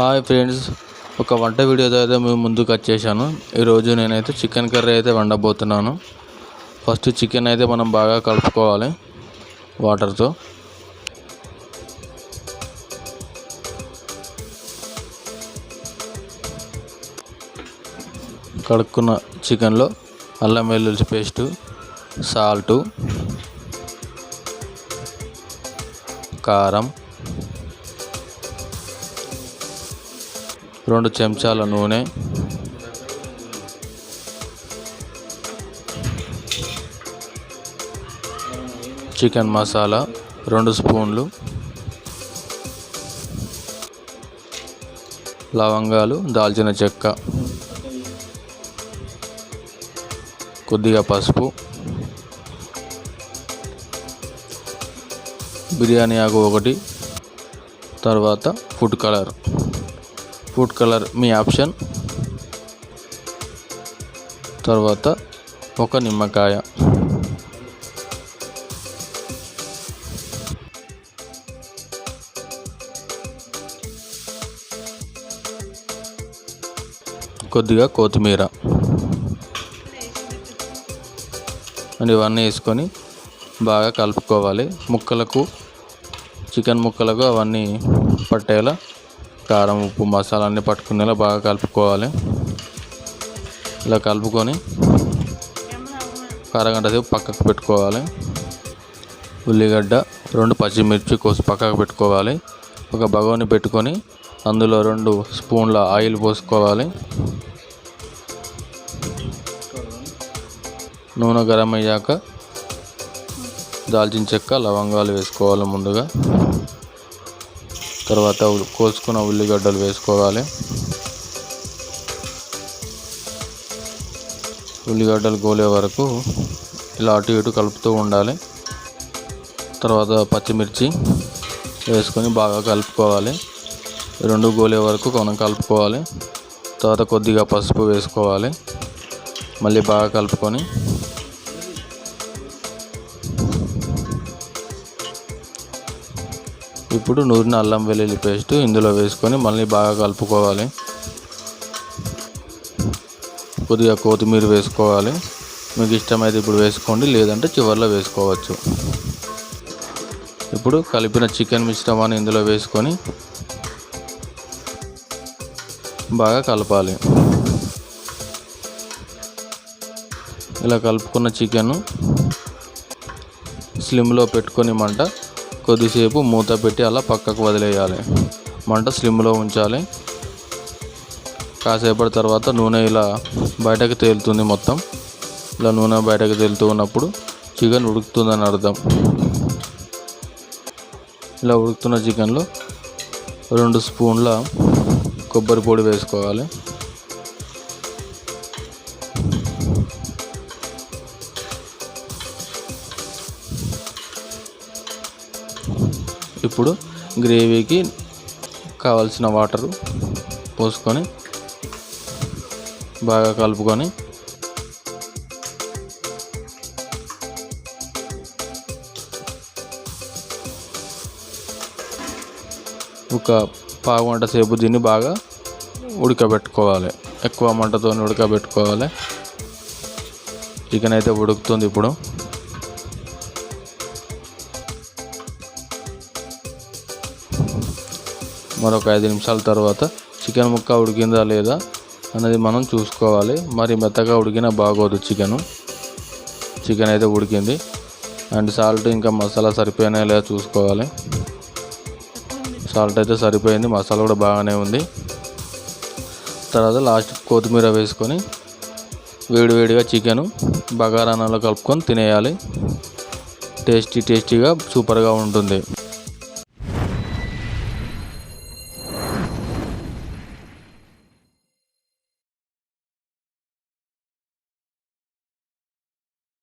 Hi friends, ఒక వంట వీడియోతో అయితే మేము ముందుకు వచ్చేసాను. ఈరోజు నేనైతే చికెన్ కర్రీ అయితే వండబోతున్నాను. ఫస్ట్ చికెన్ అయితే మనం బాగా కలుపుకోవాలి వాటర్తో. కడుక్కున్న చికెన్లో అల్లం వెల్లుల్లి పేస్టు, సాల్టు, కారం, 2 చెంచాల నూనె, చికెన్ మసాలా 2 స్పూన్లు, లవంగాలు, దాల్చిన చెక్క, కొద్దిగా పసుపు, బిర్యానీ ఆకు 1, తర్వాత ఫుడ్ కలర్ మీ ఆప్షన్, తర్వాత 1 నిమ్మకాయ. కొద్దిగా కొత్తిమీర అండ్ ఇవన్నీ వేసుకొని బాగా కలుపుకోవాలి. చికెన్ ముక్కలకు అవన్నీ పట్టేలా కారం, ఉప్పు, మసాలా అన్నీ పట్టుకునేలా బాగా కలుపుకోవాలి. ఇలా కలుపుకొని అరగంట సేపు పక్కకు పెట్టుకోవాలి. ఉల్లిగడ్డ, 2 పచ్చిమిర్చి కోసి పక్కకు పెట్టుకోవాలి. ఒక బగోని పెట్టుకొని అందులో 2 స్పూన్ల ఆయిల్ పోసుకోవాలి. నూనె గరం అయ్యాక దాల్చిన చెక్క, లవంగాలు వేసుకోవాలి ముందుగా. తర్వాత కోసుకున్న ఉల్లిగడ్డలు వేసుకోవాలి. ఉల్లిగడ్డలు గోలే వరకు ఇలా అటు ఇటు కలుపుతూ ఉండాలి. తర్వాత పచ్చిమిర్చి వేసుకొని బాగా కలుపుకోవాలి. 2 గోలే వరకు మనం కలుపుకోవాలి. తర్వాత కొద్దిగా పసుపు వేసుకోవాలి. మళ్ళీ బాగా కలుపుకొని ఇప్పుడు నూరిన అల్లం వెల్లుల్లి పేస్ట్ ఇందులో వేసుకొని మళ్ళీ బాగా కలుపుకోవాలి. కొద్దిగా కొత్తిమీర వేసుకోవాలి. మీకు ఇష్టమైతే ఇప్పుడు వేసుకోండి, లేదంటే చివర్లో వేసుకోవచ్చు. ఇప్పుడు కలిపిన చికెన్ మిశ్రమాన్ని ఇందులో వేసుకొని బాగా కలపాలి. ఇలా కలుపుకున్న చికెన్ స్లిమ్లో పెట్టుకొని మంట కొద్దిసేపు మూత పెట్టి అలా పక్కకు వదిలేయాలి. మంట స్లిమ్లో ఉంచాలి. కాసేపటి తర్వాత నూనె ఇలా బయటకు తేలుతుంది. మొత్తం ఇలా నూనె బయటకు తేలుతూ ఉన్నప్పుడు చికెన్ ఉడుకుతుందని అర్థం. ఇలా ఉడుకుతున్న చికెన్లో 2 స్పూన్ల కొబ్బరి పొడి వేసుకోవాలి. ఇప్పుడు గ్రేవీకి కావాల్సిన వాటరు పోసుకొని బాగా కలుపుకొని ఒక పావు గంట సేపు దీన్ని బాగా ఉడకబెట్టుకోవాలి. ఎక్కువ మంటతో ఉడకబెట్టుకోవాలి. చికెన్ అయితే ఉడుకుతుంది. ఇప్పుడు మరొక 5 నిమిషాల తర్వాత చికెన్ ముక్క ఉడికిందా లేదా అనేది మనం చూసుకోవాలి. మరి మెత్తగా ఉడికినా బాగోదు. చికెన్ అయితే ఉడికింది. అండ్ సాల్ట్ ఇంకా మసాలా సరిపోయినా లేదా చూసుకోవాలి. సాల్ట్ అయితే సరిపోయింది, మసాలా కూడా బాగానే ఉంది. తర్వాత లాస్ట్ కొత్తిమీర వేసుకొని వేడివేడిగా చికెను బగారా అన్నంలో కలుపుకొని తినేయాలి. టేస్టీగా సూపర్గా ఉంటుంది.